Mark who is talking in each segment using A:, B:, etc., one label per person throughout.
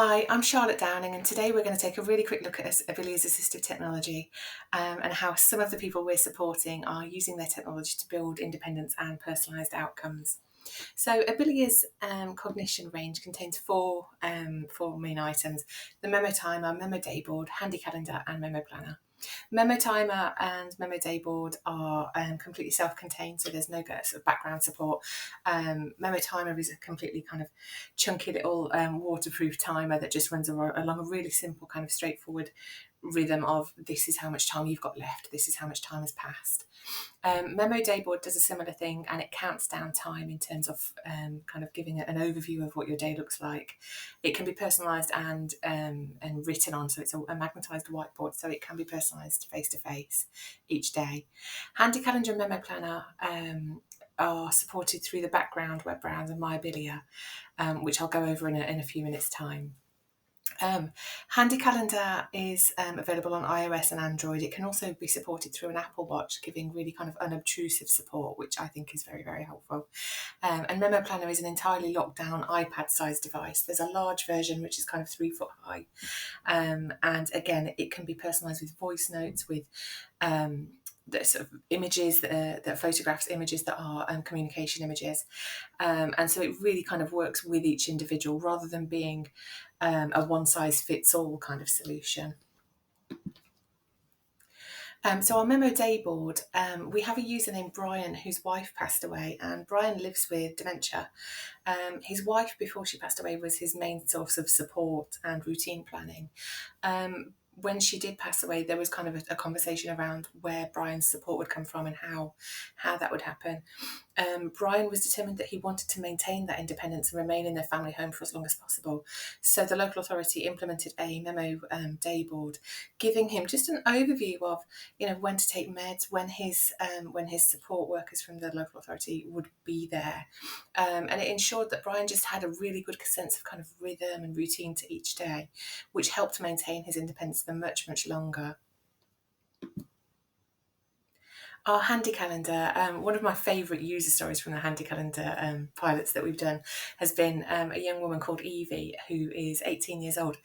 A: Hi, I'm Charlotte Downing, and today we're going to take a really quick look at Abilia's assistive technology and how some of the people we're supporting are using their technology to build independence and personalised outcomes. So Abilia's Cognition range contains four main items: the Memo Timer, Memo Day Board, Handy Calendar and Memo Planner. Memo Timer and Memo Day Board are completely self-contained, so there's no sort of background support. Memo Timer is a completely kind of chunky little waterproof timer that just runs along a really simple kind of straightforward rhythm of this is how much time you've got left, this is how much time has passed. Memo Day Board does a similar thing, and it counts down time in terms of kind of giving an overview of what your day looks like. It can be personalised and written on, so it's a magnetised whiteboard, so it can be personalised face to face each day. Handy Calendar and Memo Planner are supported through the background web browser Mayabilia, which I'll go over in a few minutes' time. Handy Calendar is available on iOS and Android. It can also be supported through an Apple Watch, giving really kind of unobtrusive support, which I think is very, very helpful. And Memo Planner is an entirely locked down iPad-sized device. There's a large version which is kind of 3 foot high, and again, it can be personalised with voice notes, with the sort of images that photographs images that are communication images, and so it really kind of works with each individual rather than being a one-size-fits-all kind of solution. So our Memo Day Board, we have a user named Brian whose wife passed away, and Brian lives with dementia. His wife, before she passed away, was his main source of support and routine planning. When she did pass away, there was kind of a conversation around where Brian's support would come from and how that would happen. Brian was determined that he wanted to maintain that independence and remain in their family home for as long as possible. So the local authority implemented a Memo Day Board, giving him just an overview of, when to take meds, when his support workers from the local authority would be there, and it ensured that Brian just had a really good sense of kind of rhythm and routine to each day, which helped maintain his independence for much, much longer. Our Handy Calendar, one of my favourite user stories from the Handy Calendar pilots that we've done has been a young woman called Evie, who is 18 years old.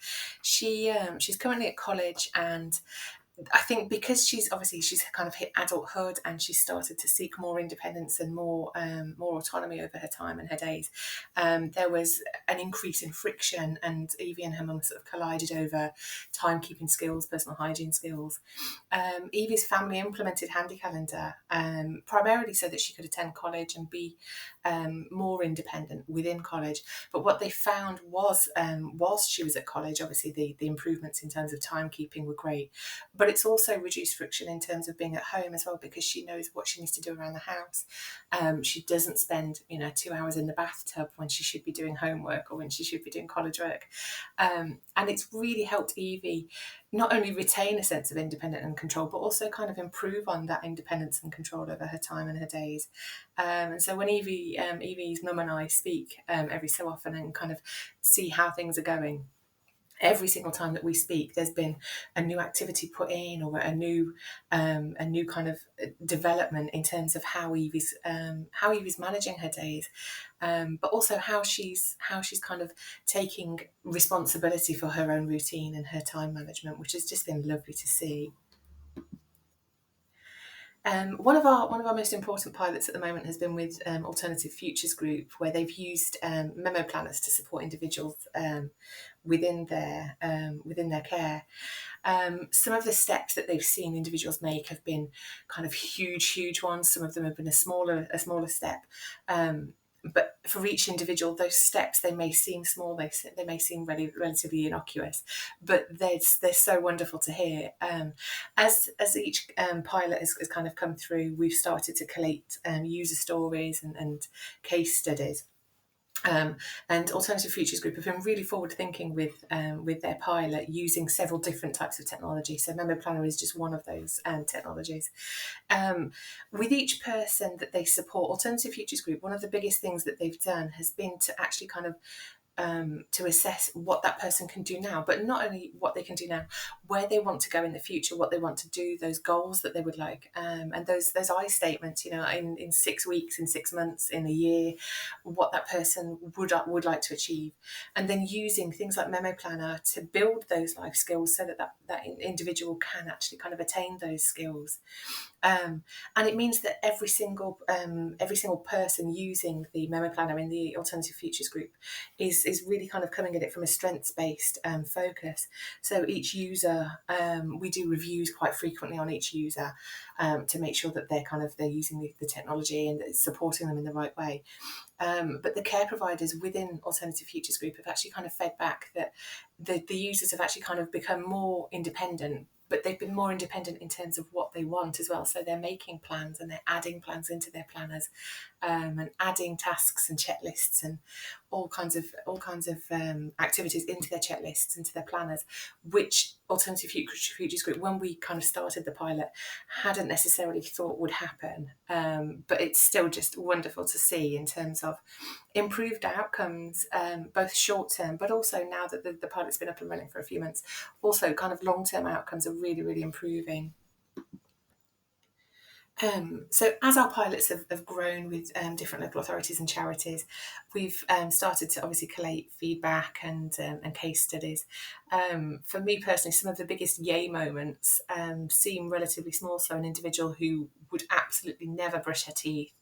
A: She's currently at college, and I think because she's kind of hit adulthood and she's started to seek more independence and more autonomy over her time and her days, there was an increase in friction, and Evie and her mum sort of collided over timekeeping skills, personal hygiene skills. Evie's family implemented Handy Calendar primarily so that she could attend college and be more independent within college. But what they found was, whilst she was at college, obviously the improvements in terms of timekeeping were great, but it's also reduced friction in terms of being at home as well, because she knows what she needs to do around the house. She doesn't spend 2 hours in the bathtub when she should be doing homework or when she should be doing college work. And it's really helped Evie not only retain a sense of independence and control, but also kind of improve on that independence and control over her time and her days. And so when Evie's mum and I speak every so often and kind of see how things are going, every single time that we speak, there's been a new activity put in, or a new kind of development in terms of how Evie's managing her days, but also how she's kind of taking responsibility for her own routine and her time management, which has just been lovely to see. One of our most important pilots at the moment has been with Alternative Futures Group, where they've used memo planners to support individuals within their care. Some of the steps that they've seen individuals make have been kind of huge ones. Some of them have been a smaller step. But for each individual, those steps, they may seem small, they may seem relatively innocuous, but they're so wonderful to hear. As each pilot has kind of come through, we've started to collate user stories and case studies. And Alternative Futures Group have been really forward-thinking with their pilot, using several different types of technology. So Memo Planner is just one of those technologies. With each person that they support, Alternative Futures Group, one of the biggest things that they've done has been to actually kind of to assess what that person can do now, but not only what they can do now, where they want to go in the future, what they want to do, those goals that they would like, and those I statements, in 6 weeks, in 6 months, in a year, what that person would like to achieve, and then using things like Memo Planner to build those life skills so that individual can actually kind of attain those skills. And it means that every single person using the Memo Planner in the Alternative Futures group is really kind of coming at it from a strengths-based focus. So each user, we do reviews quite frequently on each user to make sure that they're using the technology and it's supporting them in the right way. But the care providers within Alternative Futures Group have actually kind of fed back that the users have actually kind of become more independent, but they've been more independent in terms of what they want as well. So they're making plans and they're adding plans into their planners, and adding tasks and checklists and all kinds of activities into their checklists, into their planners, which Alternative Futures Group, when we kind of started the pilot, hadn't necessarily thought would happen. But it's still just wonderful to see in terms of improved outcomes, both short term, but also now that the pilot's been up and running for a few months, also kind of long term outcomes are really, really improving. So as our pilots have grown with different local authorities and charities, we've started to obviously collate feedback and case studies. For me personally, some of the biggest yay moments seem relatively small. So an individual who would absolutely never brush her teeth,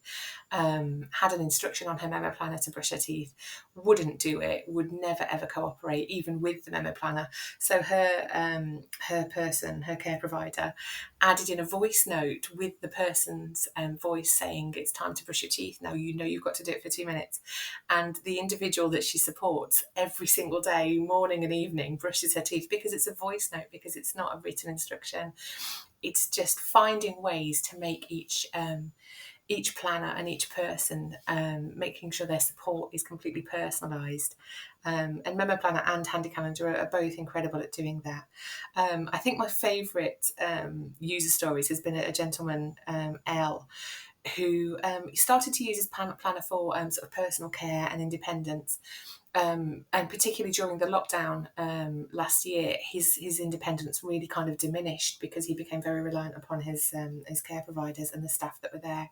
A: had an instruction on her Memo Planner to brush her teeth, wouldn't do it, would never ever cooperate even with the Memo Planner. So her care provider, added in a voice note with the person's voice saying it's time to brush your teeth now, you've got to do it for 2 minutes. And the individual that she supports every single day, morning and evening, brushes her teeth because it's a voice note, because it's not a written instruction. It's just finding ways to make each planner and each person, making sure their support is completely personalised. And Memo Planner and Handy Calendar are both incredible at doing that. I think my favourite user stories has been a gentleman, L, who started to use his planner for sort of personal care and independence. And particularly during the lockdown last year, his independence really kind of diminished because he became very reliant upon his care providers and the staff that were there.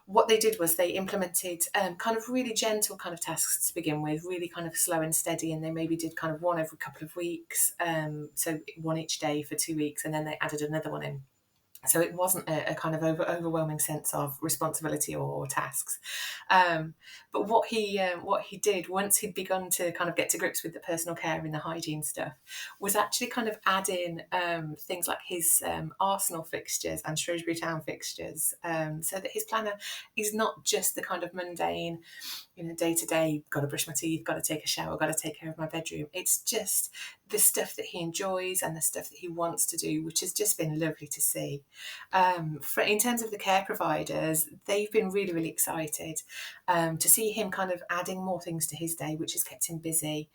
A: What they did was they implemented kind of really gentle kind of tasks to begin with, really kind of slow and steady, and they maybe did kind of one every couple of weeks, so one each day for 2 weeks, and then they added another one in. So it wasn't a kind of overwhelming sense of responsibility or tasks. But what he did once he'd begun to kind of get to grips with the personal care and the hygiene stuff was actually kind of add in things like his Arsenal fixtures and Shrewsbury Town fixtures, so that his planner is not just the kind of mundane, day to day, got to brush my teeth, got to take a shower, got to take care of my bedroom. It's just the stuff that he enjoys and the stuff that he wants to do, which has just been lovely to see. In terms of the care providers, they've been really, really excited to see him kind of adding more things to his day, which has kept him busy.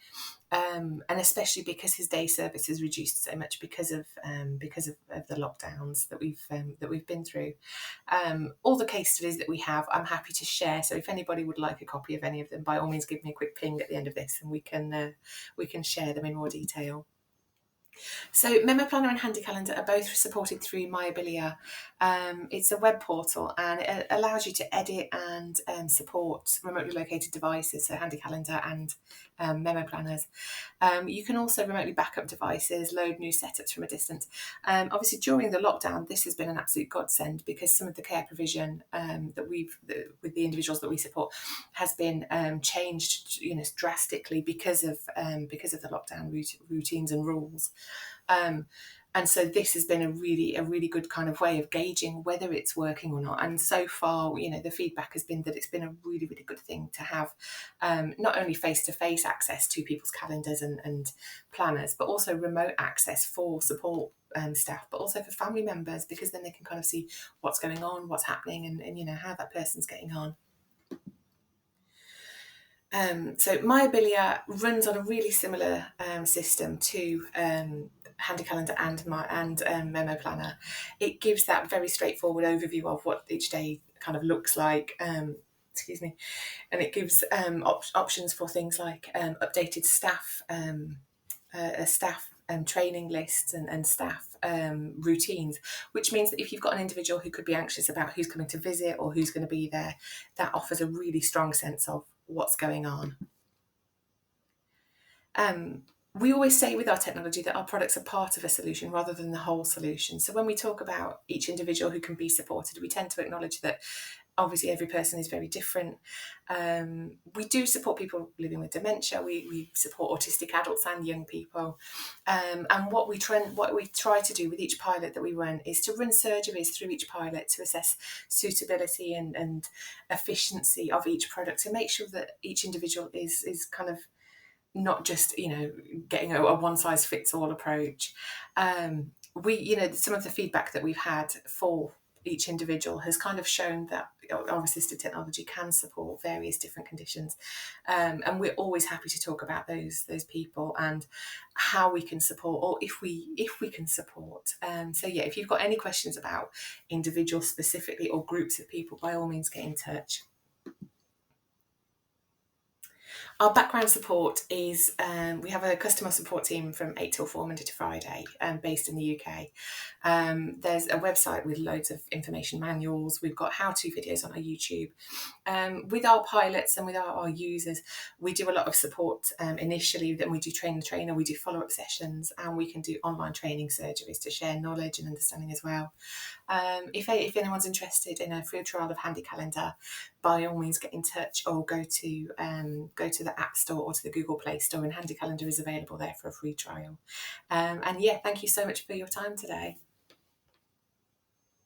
A: And especially because his day service has reduced so much because of the lockdowns that we've been through. All the case studies that we have, I'm happy to share. So if anybody would like a copy of any of them, by all means, give me a quick ping at the end of this, and we can share them in more detail. So Memo Planner and Handy Calendar are both supported through Mayabilia. It's a web portal and it allows you to edit and support remotely located devices, so Handy Calendar and Memo Planners. You can also remotely back up devices, load new setups from a distance. Obviously, during the lockdown, this has been an absolute godsend because some of the care provision with the individuals that we support has been changed, drastically because of the lockdown routines and rules. And so this has been a really good kind of way of gauging whether it's working or not. And so far, the feedback has been that it's been a really, really good thing to have not only face-to-face access to people's calendars and planners, but also remote access for support staff, but also for family members, because then they can kind of see what's going on, what's happening, and how that person's getting on. So Mayabilia runs on a really similar system to Handy Calendar and Memo Planner. It gives that very straightforward overview of what each day kind of looks like. excuse me, and it gives options for things like updated staff training lists and staff routines, which means that if you've got an individual who could be anxious about who's coming to visit or who's going to be there, that offers a really strong sense of what's going on. We always say with our technology that our products are part of a solution rather than the whole solution. So when we talk about each individual who can be supported, we tend to acknowledge that obviously every person is very different. We do support people living with dementia. We support autistic adults and young people. And what we try to do with each pilot that we run is to run surgeries through each pilot to assess suitability and efficiency of each product, to make sure that each individual is kind of not just, getting a one-size-fits-all approach. Some of the feedback that we've had for each individual has kind of shown that our assistive technology can support various different conditions, and we're always happy to talk about those people and how we can support, or if we can support. If you've got any questions about individuals specifically or groups of people, by all means get in touch. Our background support is, we have a customer support team from 8 till 4 Monday to Friday, based in the UK. There's a website with loads of information manuals. We've got how-to videos on our YouTube. With our pilots and with our users, we do a lot of support initially. Then we do train the trainer, we do follow-up sessions, and we can do online training surgeries to share knowledge and understanding as well. If anyone's interested in a free trial of Handy Calendar, by all means get in touch, or go to the App Store or to the Google Play Store, and Handy Calendar is available there for a free trial. Thank you so much for your time today.